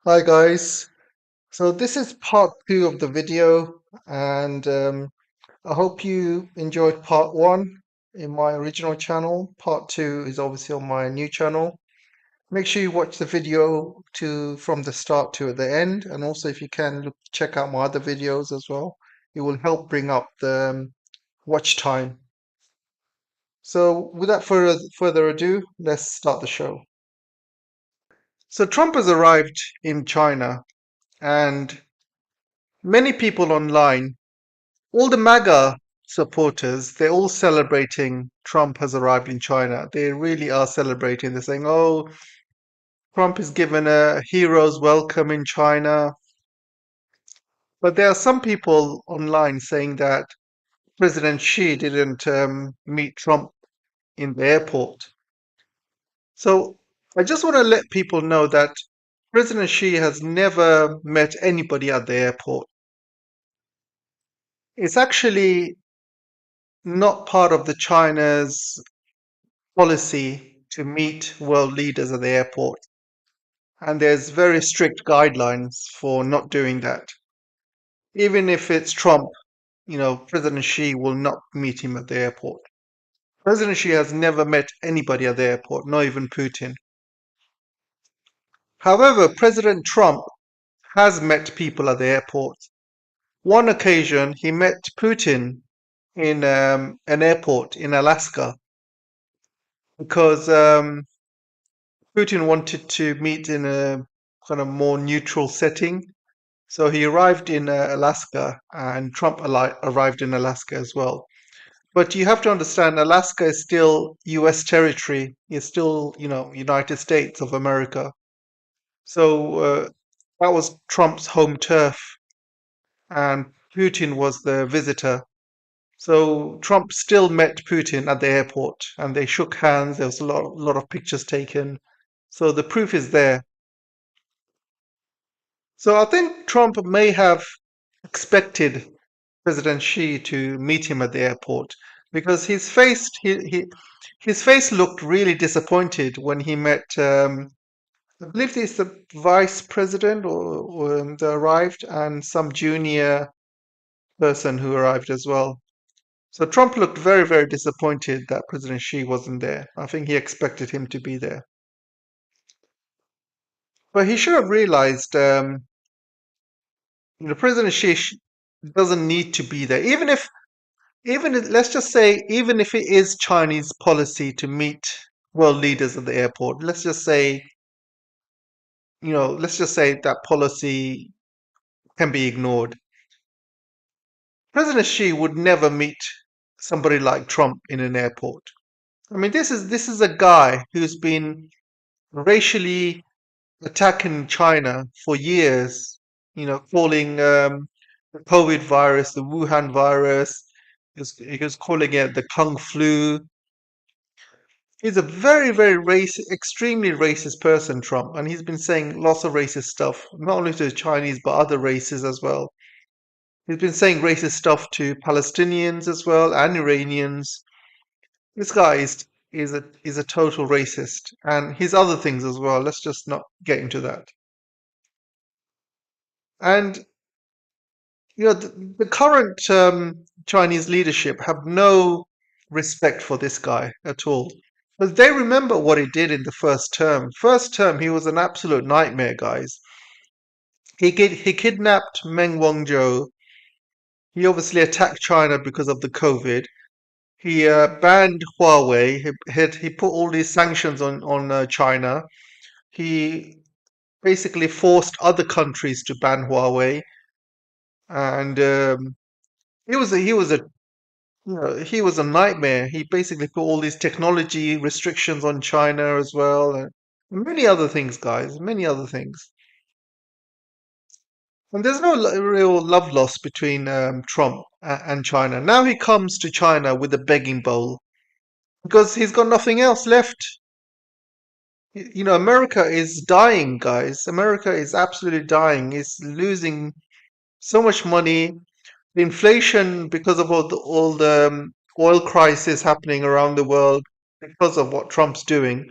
Hi guys. So this is part two of the video, and I hope you enjoyed part one in my original channel. Part two is obviously on my new channel. Make sure you watch the video from the start to the end, and also if you can check out my other videos as well. It will help bring up the watch time. So without further ado, let's start the show. So Trump has arrived in China, and many people online, all the MAGA supporters, they're all celebrating Trump has arrived in China. They really are celebrating. They're saying, oh, Trump is given a hero's welcome in China. But there are some people online saying that President Xi didn't meet Trump in the airport. So I just want to let people know that President Xi has never met anybody at the airport. It's actually not part of the China's policy to meet world leaders at the airport. And there's very strict guidelines for not doing that. Even if it's Trump, President Xi will not meet him at the airport. President Xi has never met anybody at the airport, not even Putin. However, President Trump has met people at the airport. One occasion, he met Putin in an airport in Alaska because Putin wanted to meet in a kind of more neutral setting. So he arrived in Alaska, and Trump arrived in Alaska as well. But you have to understand, Alaska is still U.S. territory. It's still, United States of America. So that was Trump's home turf, and Putin was the visitor. So Trump still met Putin at the airport, and they shook hands. There was a lot of pictures taken. So the proof is there. So I think Trump may have expected President Xi to meet him at the airport because his face looked really disappointed when he met. I believe he's the vice president or that arrived, and some junior person who arrived as well. So Trump looked very disappointed that President Xi wasn't there. I think he expected him to be there, but he should have realized. President Xi doesn't need to be there, let's just say, even if it is Chinese policy to meet world leaders at the airport, let's just say that policy can be ignored. President Xi would never meet somebody like Trump in an airport. I mean, this is a guy who's been racially attacking China for years, calling the COVID virus the Wuhan virus. He was calling it the Kung flu. He's a very extremely racist person, Trump, and he's been saying lots of racist stuff, not only to the Chinese but other races as well. He's been saying racist stuff to Palestinians as well and Iranians. This guy is a total racist, and his other things as well. Let's just not get into that. And the current Chinese leadership have no respect for this guy at all. Because they remember what he did in the first term. First term, he was an absolute nightmare, guys. He kidnapped Meng Wanzhou. He obviously attacked China because of the COVID. He banned Huawei. He put all these sanctions on China. He basically forced other countries to ban Huawei, and he was a nightmare. He basically put all these technology restrictions on China as well, and many other things, guys. Many other things. And there's no real love lost between Trump and China. Now he comes to China with a begging bowl because he's got nothing else left. America is dying, guys. America is absolutely dying. It's losing so much money. The inflation because of all the oil crisis happening around the world because of what Trump's doing.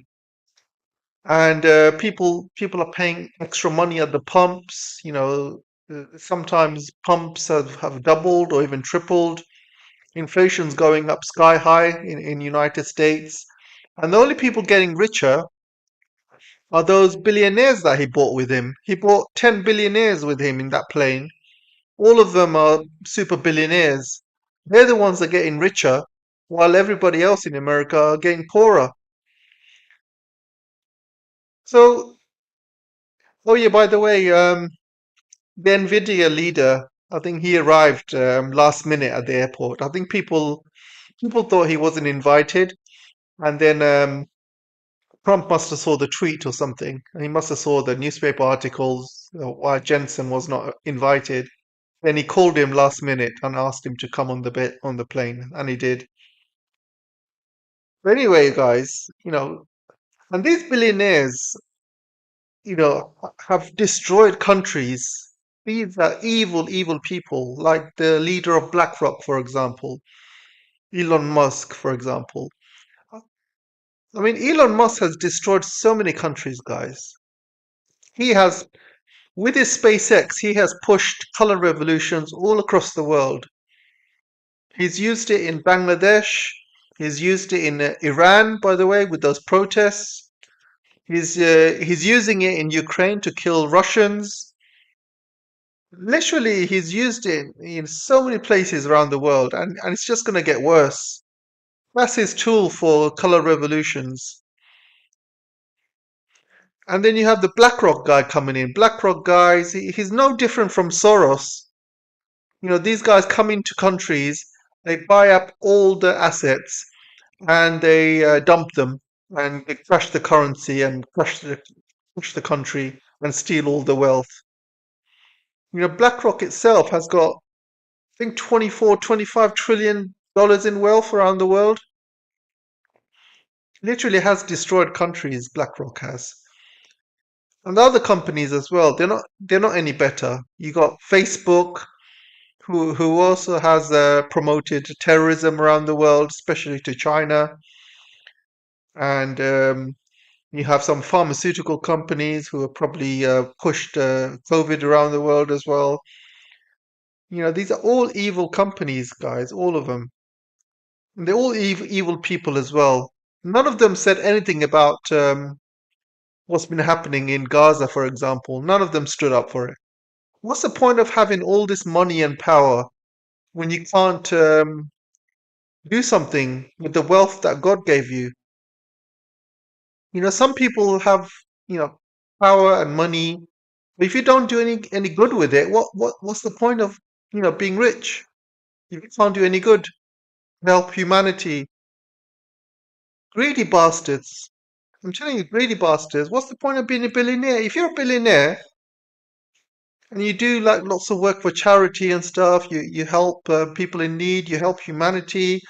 and people are paying extra money at the pumps. Sometimes pumps have doubled or even tripled. Inflation's going up sky high in United States, and the only people getting richer are those billionaires that he brought with him. He brought 10 billionaires with him in that plane. All of them are super billionaires. They're the ones that are getting richer, while everybody else in America are getting poorer. So, oh yeah, by the way, the Nvidia leader, I think he arrived last minute at the airport. I think people thought he wasn't invited, and then Trump must have saw the tweet or something. And he must have saw the newspaper articles why Jensen was not invited. Then he called him last minute and asked him to come on the plane, and he did. But anyway, guys, and these billionaires, have destroyed countries. These are evil, evil people, like the leader of BlackRock, for example, Elon Musk, for example. I mean, Elon Musk has destroyed so many countries, guys. He has, with his SpaceX, he has pushed color revolutions all across the world. He's used it in Bangladesh. He's used it in Iran, by the way, with those protests. He's using it in Ukraine to kill Russians. Literally, he's used it in so many places around the world, and it's just going to get worse. That's his tool for color revolutions. And then you have the BlackRock guy coming in. BlackRock guys, he's no different from Soros. These guys come into countries, they buy up all the assets, and they dump them, and they crash the currency and crush the country and steal all the wealth. BlackRock itself has got, I think, 24, $25 trillion in wealth around the world. Literally has destroyed countries, BlackRock has. And the other companies as well, they're not any better. You got Facebook, who also has promoted terrorism around the world, especially to China. And you have some pharmaceutical companies who have probably pushed COVID around the world as well. These are all evil companies, guys, all of them. And they're all evil people as well. None of them said anything about what's been happening in Gaza, for example. None of them stood up for it. What's the point of having all this money and power when you can't do something with the wealth that God gave you? Some people have, power and money, but if you don't do any good with it, what's the point of, being rich? If you can't do any good, help humanity. Greedy bastards. I'm telling you, greedy bastards. What's the point of being a billionaire? If you're a billionaire and you do like lots of work for charity and stuff, you help people in need, you help humanity,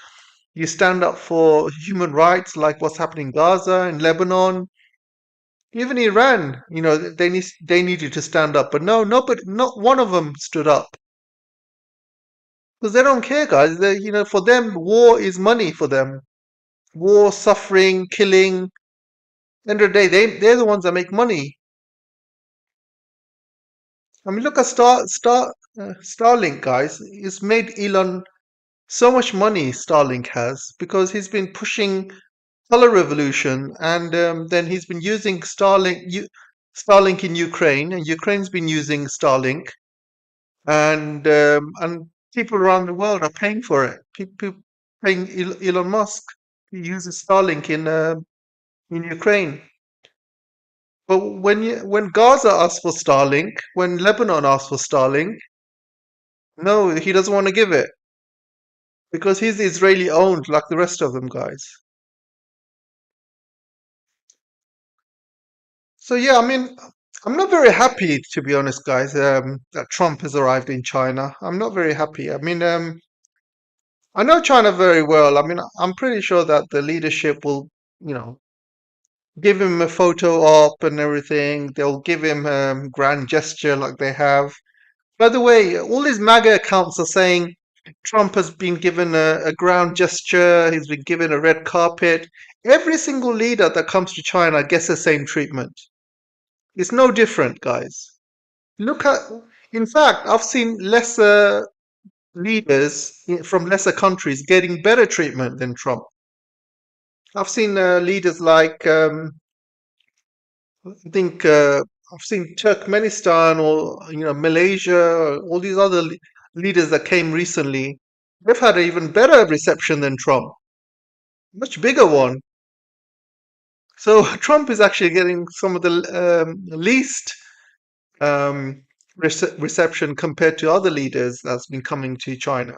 you stand up for human rights, like what's happening in Gaza and Lebanon, even Iran. They needed to stand up, but no, nobody, not one of them stood up because they don't care, guys. For them, war is money for them. War, suffering, killing. End of the day, they're the ones that make money. I mean, look at Starlink, guys. It's made Elon so much money. Starlink has because he's been pushing color revolution, and then he's been using Starlink in Ukraine, and Ukraine's been using Starlink, and people around the world are paying for it. People paying Elon Musk. He uses Starlink in Ukraine. But when Gaza asks for Starlink, when Lebanon asks for Starlink, no, he doesn't want to give it because he's Israeli owned like the rest of them, guys. So yeah, I mean, I'm not very happy to be honest, guys. That Trump has arrived in China. I'm not very happy. I mean, I know China very well. I mean, I'm pretty sure that the leadership will, you know, give him a photo op and everything. They'll give him grand gesture like they have. By the way, all these MAGA accounts are saying Trump has been given a ground gesture, he's been given a red carpet. Every single leader that comes to China gets the same treatment. It's no different, guys. Look at, in fact, I've seen lesser leaders from lesser countries getting better treatment than Trump. I've seen leaders like, I think, I've seen Turkmenistan or Malaysia, all these other leaders that came recently. They've had an even better reception than Trump, much bigger one. So Trump is actually getting some of the least um, reception compared to other leaders that's been coming to China.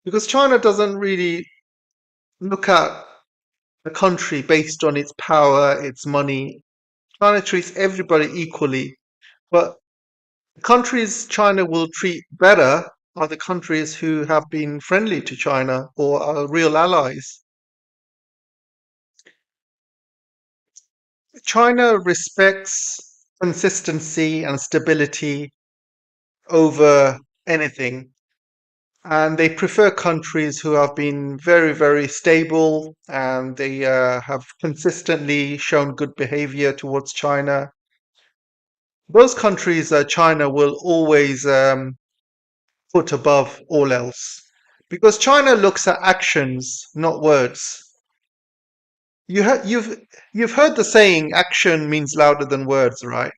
Because China doesn't really look at a country based on its power, its money. China treats everybody equally. But the countries China will treat better are the countries who have been friendly to China or are real allies. China respects consistency and stability over anything, and they prefer countries who have been very, very stable and they have consistently shown good behavior towards China. Those countries China will always put above all else because China looks at actions, not words. You've heard the saying, action means louder than words, right?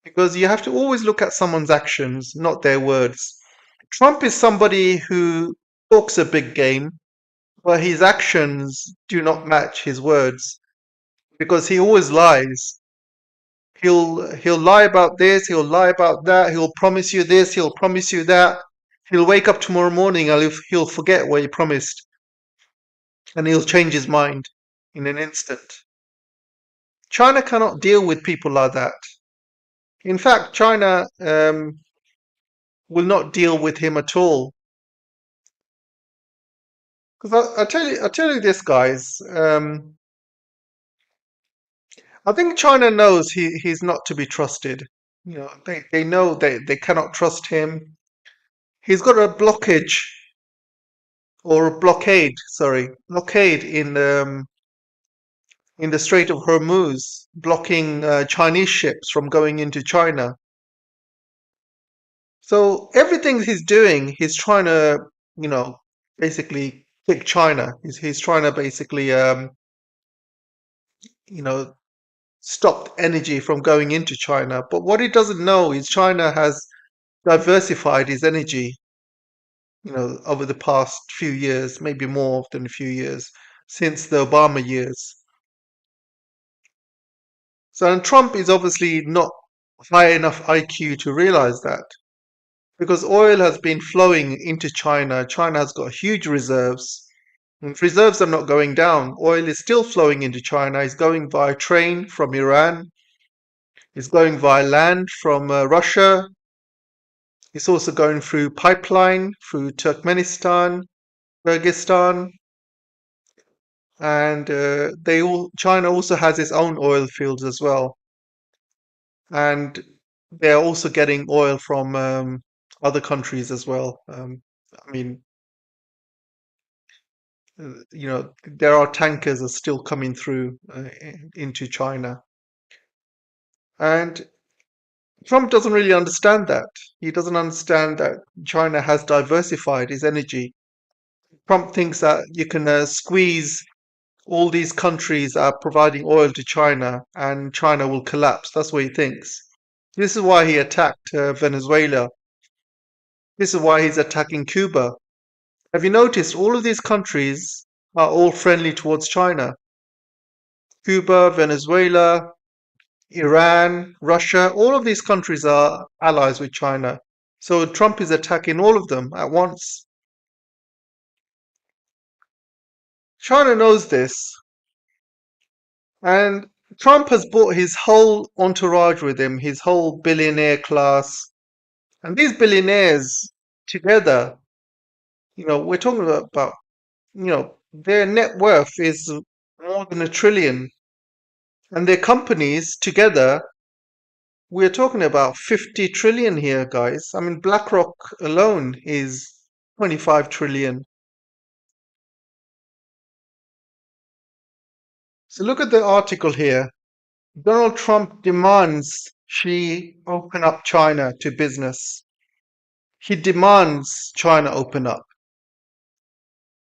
Because you have to always look at someone's actions, not their words. Trump is somebody who talks a big game, but his actions do not match his words because he always lies. He'll lie about this, he'll lie about that, he'll promise you this, he'll promise you that. He'll wake up tomorrow morning and he'll forget what he promised and he'll change his mind in an instant. China cannot deal with people like that. In fact, China will not deal with him at all. Because I tell you this, guys. I think China knows he's not to be trusted. They know they cannot trust him. He's got a blockage or a blockade, sorry, blockade in the Strait of Hormuz, blocking Chinese ships from going into China. So everything he's doing, he's trying to, you know, basically kick China. He's trying to basically, you know, stop energy from going into China. But what he doesn't know is China has diversified his energy, over the past few years, maybe more than a few years, since the Obama years. So and Trump is obviously not high enough IQ to realize that. Because oil has been flowing into China. China has got huge reserves. And reserves are not going down. Oil is still flowing into China. It's going via train from Iran. It's going via land from Russia. It's also going through pipeline through Turkmenistan, Kyrgyzstan, and China also has its own oil fields as well. And they're also getting oil from other countries as well. I mean, there are tankers are still coming through into China, and Trump doesn't really understand that. He doesn't understand that China has diversified its energy. Trump thinks that you can squeeze all these countries are providing oil to China and China will collapse. That's what he thinks. This is why he attacked Venezuela. This is why he's attacking Cuba. Have you noticed all of these countries are all friendly towards China? Cuba, Venezuela, Iran, Russia, all of these countries are allies with China. So Trump is attacking all of them at once. China knows this, and Trump has brought his whole entourage with him, his whole billionaire class. And these billionaires together, we're talking about their net worth is more than $1 trillion. And their companies together we're talking about 50 trillion here, guys. I mean, BlackRock alone is 25 trillion. So look at the article here. Donald Trump demands she open up China to business. He demands China open up.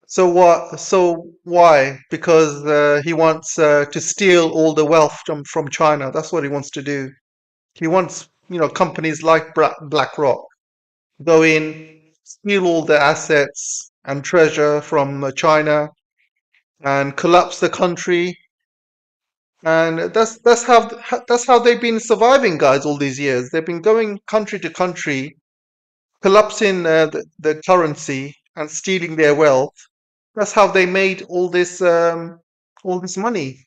So what? So why? Because he wants to steal all the wealth from China. That's what he wants to do. He wants, companies like BlackRock go in, steal all the assets and treasure from China, and collapse the country. And that's how they've been surviving, guys. All these years, they've been going country to country, collapsing the currency and stealing their wealth. That's how they made all this money.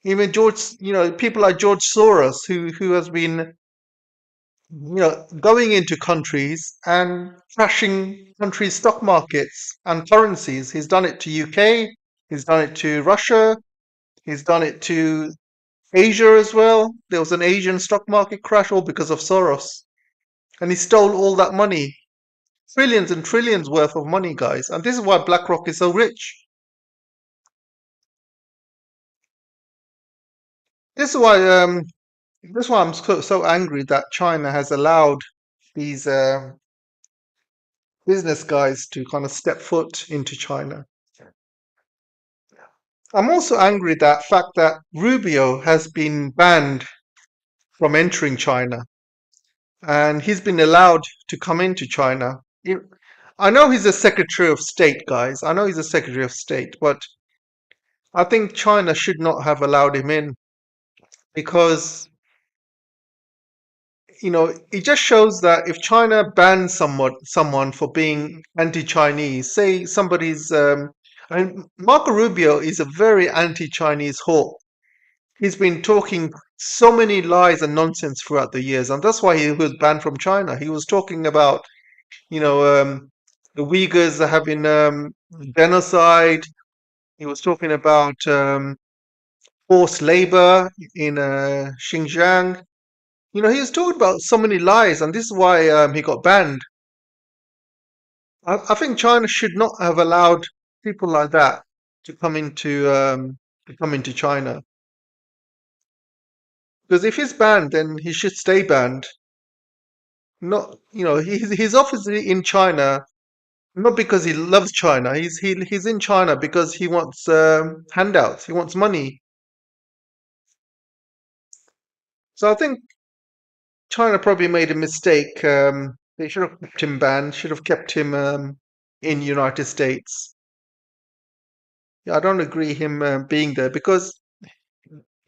Even people like George Soros, who has been, going into countries and crashing countries' stock markets and currencies. He's done it to UK. He's done it to Russia. He's done it to Asia as well. There was an Asian stock market crash all because of Soros, and he stole all that money, trillions and trillions worth of money, guys. And this is why BlackRock is so rich. This is why I'm so angry that China has allowed these business guys to kind of step foot into China. I'm also angry that fact that Rubio has been banned from entering China, and he's been allowed to come into China. I know he's a Secretary of State, guys. I know he's a Secretary of State, but I think China should not have allowed him in because it just shows that if China bans someone for being anti-Chinese, say somebody's, I mean, Marco Rubio is a very anti-Chinese hawk. He's been talking so many lies and nonsense throughout the years, and that's why he was banned from China. He was talking about, the Uyghurs are having genocide. He was talking about forced labor in Xinjiang. He was talking about so many lies, and this is why he got banned. I think China should not have allowed people like that to come into China. Because if he's banned, then he should stay banned. Not, he's obviously in China not because he loves China. He's in China because he wants handouts. He wants money. So I think China probably made a mistake. They should have kept him banned. Should have kept him in United States. Yeah, I don't agree him being there because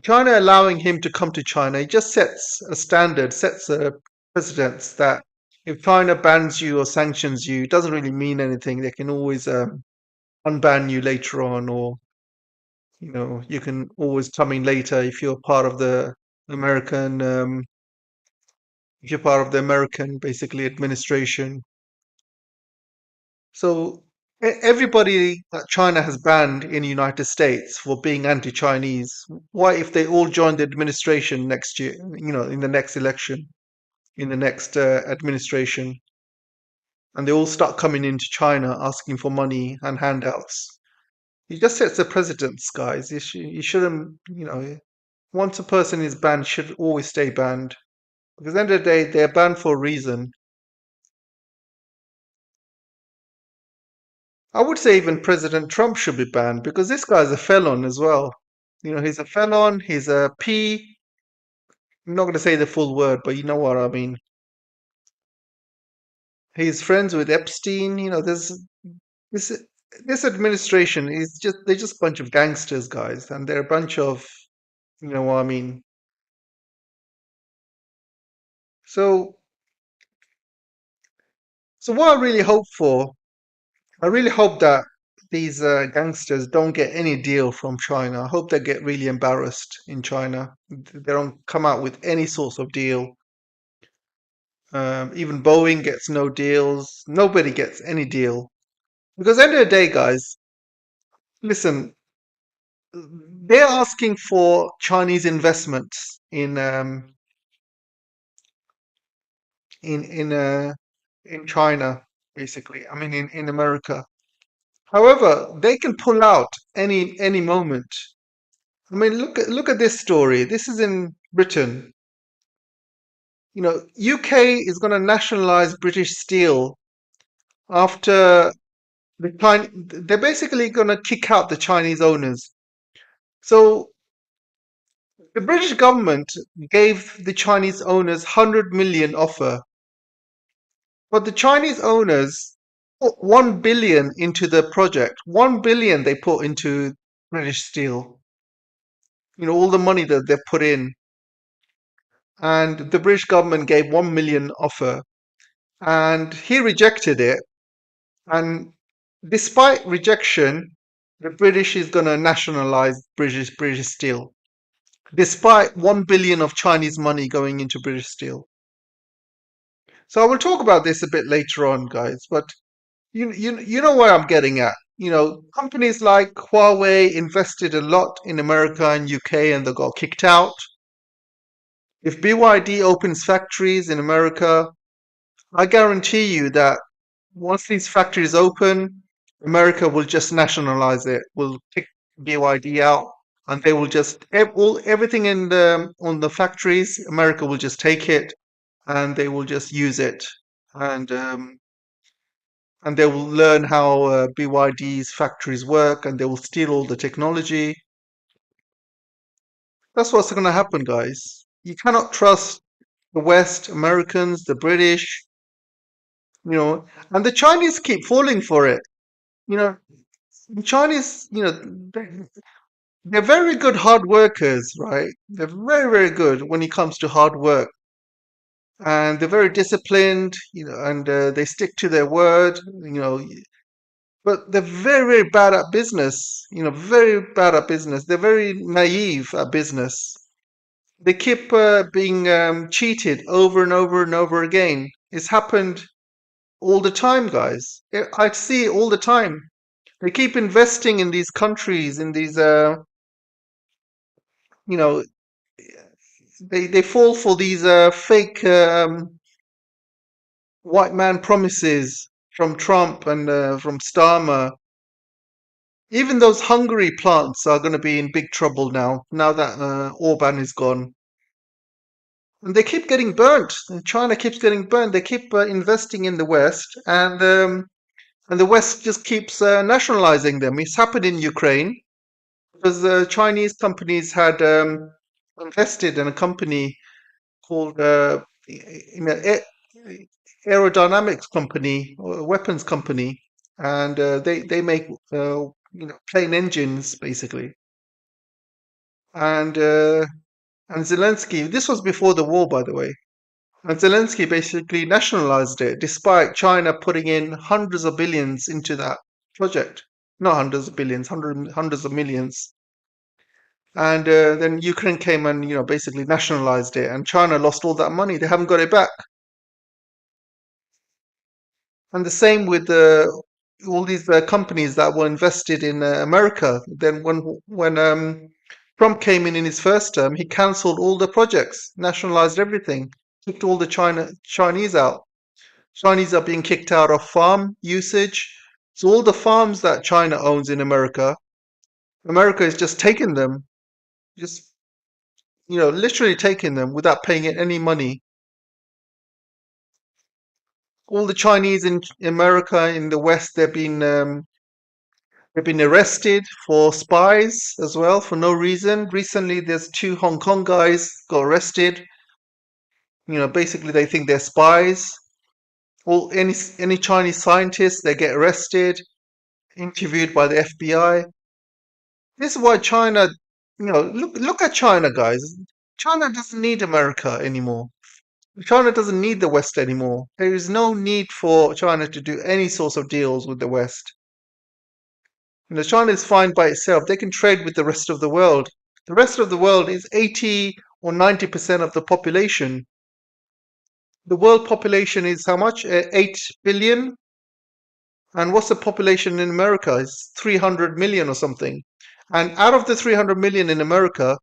China allowing him to come to China, it just sets a standard, sets a precedence that if China bans you or sanctions you, it doesn't really mean anything. They can always unban you later on, or you can always come in later if you're part of the American, basically administration. So everybody that China has banned in the United States for being anti-Chinese, why if they all join the administration next year, in the next election, in the next administration, and they all start coming into China asking for money and handouts? It just sets a precedence, guys. You shouldn't, once a person is banned, should always stay banned. Because at the end of the day, they're banned for a reason. I would say even President Trump should be banned because this guy's a felon as well. He's a felon, he's a P. I'm not going to say the full word, but you know what I mean. He's friends with Epstein. This this administration is they're just a bunch of gangsters, guys, and they're a bunch of, you know what I mean. So so what I really hope that these gangsters don't get any deal from China. I hope they get really embarrassed in China. They don't come out with any sort of deal. Even Boeing gets no deals. Nobody gets any deal. Because at the end of the day, guys, listen, they're asking for Chinese investments in in China, basically. I mean, in America. However, they can pull out any moment. I mean, look at this story. This is in Britain. UK is going to nationalize British Steel after they're basically going to kick out the Chinese owners. So the British government gave the Chinese owners 100 million offer, but the Chinese owners put 1 billion into the project. 1 billion they put into British Steel. All the money that they put in, and the British government gave 1 million offer, and he rejected it. And despite rejection, the British is going to nationalize British Steel, despite 1 billion of Chinese money going into British Steel. So I will talk about this a bit later on, guys. But you know where I'm getting at. Companies like Huawei invested a lot in America and UK, and they got kicked out. If BYD opens factories in America, I guarantee you that once these factories open, America will just nationalize it. Will kick BYD out, and they will just everything in on the factories. America will just take it, and they will just use it, and they will learn how BYD's factories work, and they will steal all the technology. That's what's going to happen, guys. You cannot trust the West, Americans, the British, and the Chinese keep falling for it. You know, the Chinese, they're very good hard workers, right? They're very, very good when it comes to hard work, and they're very disciplined, and they stick to their word, but they're very, very bad at business, very bad at business. They're very naive at business. They keep being cheated over and over and over again. It's happened all the time, guys. I see it all the time. They keep investing in these countries, in these, you know, they fall for these fake white man promises from Trump and from Starmer. Even those Hungary plants are going to be in big trouble now that Orban is gone. And they keep getting burnt. And China keeps getting burnt. They keep investing in the West, and the West just keeps nationalizing them. It's happened in Ukraine because the Chinese companies had invested in a company called aerodynamics company, or a weapons company, and they make plane engines basically. And Zelensky, this was before the war, by the way. And Zelensky basically nationalized it, despite China putting in hundreds of billions into that project. Not hundreds of billions, hundreds of millions. And then Ukraine came and basically nationalized it, and China lost all that money. They haven't got it back. And the same with all these companies that were invested in America. Then when Trump came in his first term, he cancelled all the projects, nationalized everything, kicked all the Chinese out. Chinese are being kicked out of farm usage. So all the farms that China owns in America, America is just taking them, just literally taking them without paying it any money. All the Chinese in America, in the West, they've been arrested for spies as well for no reason. Recently, there's 2 Hong Kong guys got arrested. Basically they think they're spies. All any Chinese scientists, they get arrested, interviewed by the FBI. This is why China, look at China, guys. China doesn't need America anymore. China doesn't need the West anymore. There is no need for China to do any sorts of deals with the West. China is fine by itself. They can trade with the rest of the world. The rest of the world is 80 or 90% of the population. The world population is how much? 8 billion? And what's the population in America? It's 300 million or something. And out of the 300 million in America,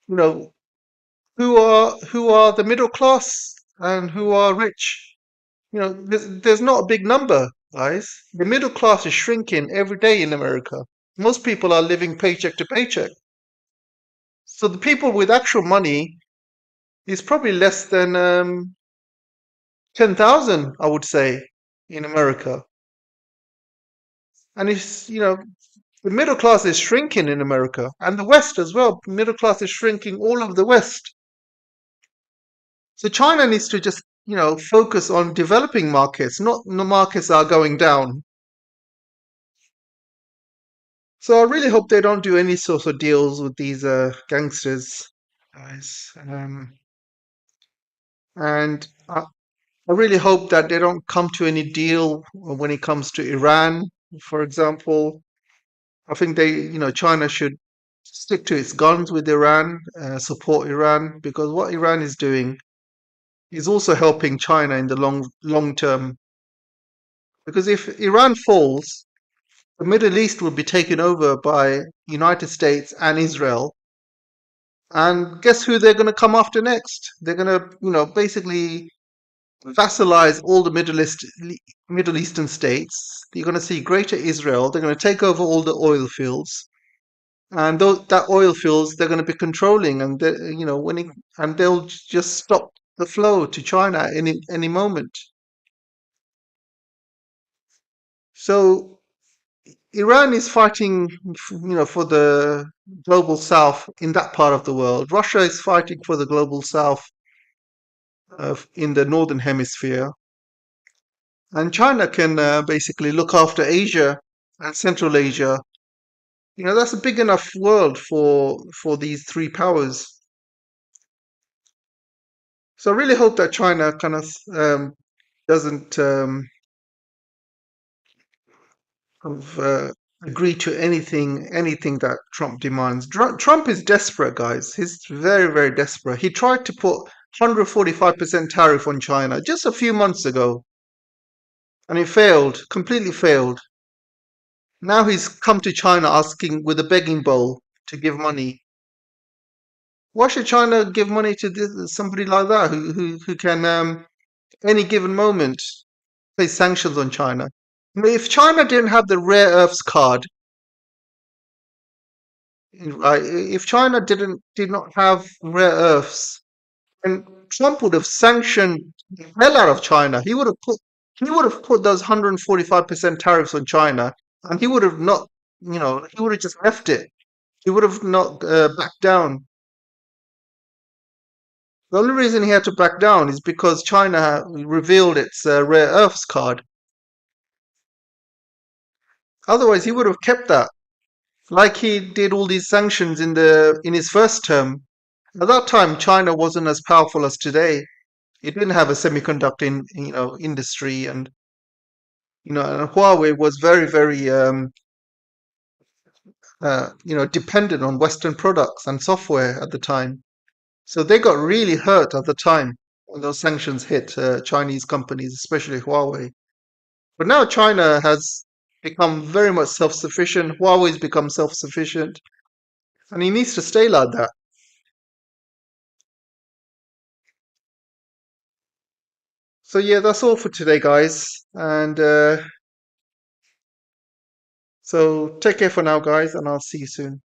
who are the middle class and who are rich. There's not a big number, guys. The middle class is shrinking every day in America. Most people are living paycheck to paycheck. So the people with actual money is probably less than 10,000, I would say, in America. And the middle class is shrinking in America and the West as well. Middle class is shrinking all over the West. So China needs to just, focus on developing markets, not the markets that are going down. So I really hope they don't do any sort of deals with these gangsters, guys. And I really hope that they don't come to any deal when it comes to Iran, for example. I think China should stick to its guns with Iran, support Iran, because what Iran is doing is also helping China in the long term. Because if Iran falls, the Middle East will be taken over by United States and Israel. And guess who they're going to come after next? They're going to, basically vassalize all the Middle Eastern states. You're going to see Greater Israel. They're going to take over all the oil fields, and that oil fields they're going to be controlling, and and they'll just stop the flow to China any moment. So Iran is fighting, for the global south in that part of the world. Russia is fighting for the global south in the northern hemisphere, and China can basically look after Asia and Central Asia. That's a big enough world for these three powers. So I really hope that China kind of doesn't of agree to anything that Trump demands. Trump is desperate, guys. He's very, very desperate. He tried to put 145% tariff on China just a few months ago, and it failed, completely failed. Now he's come to China asking with a begging bowl to give money. Why should China give money to somebody like that who can any given moment place sanctions on China? If China didn't have the rare earths card, right? If China did not have rare earths, and Trump would have sanctioned the hell out of China. He would have put those 145% tariffs on China, and he would have not, he would have just left it. He would have not backed down. The only reason he had to back down is because China revealed its rare earths card. Otherwise, he would have kept that, like he did all these sanctions in his first term. At that time, China wasn't as powerful as today. It didn't have a semiconductor industry, and and Huawei was very, very dependent on Western products and software at the time. So they got really hurt at the time when those sanctions hit Chinese companies, especially Huawei. But now China has become very much self-sufficient. Huawei's become self-sufficient, and he needs to stay like that. So yeah, that's all for today, guys. And so take care for now, guys, and I'll see you soon.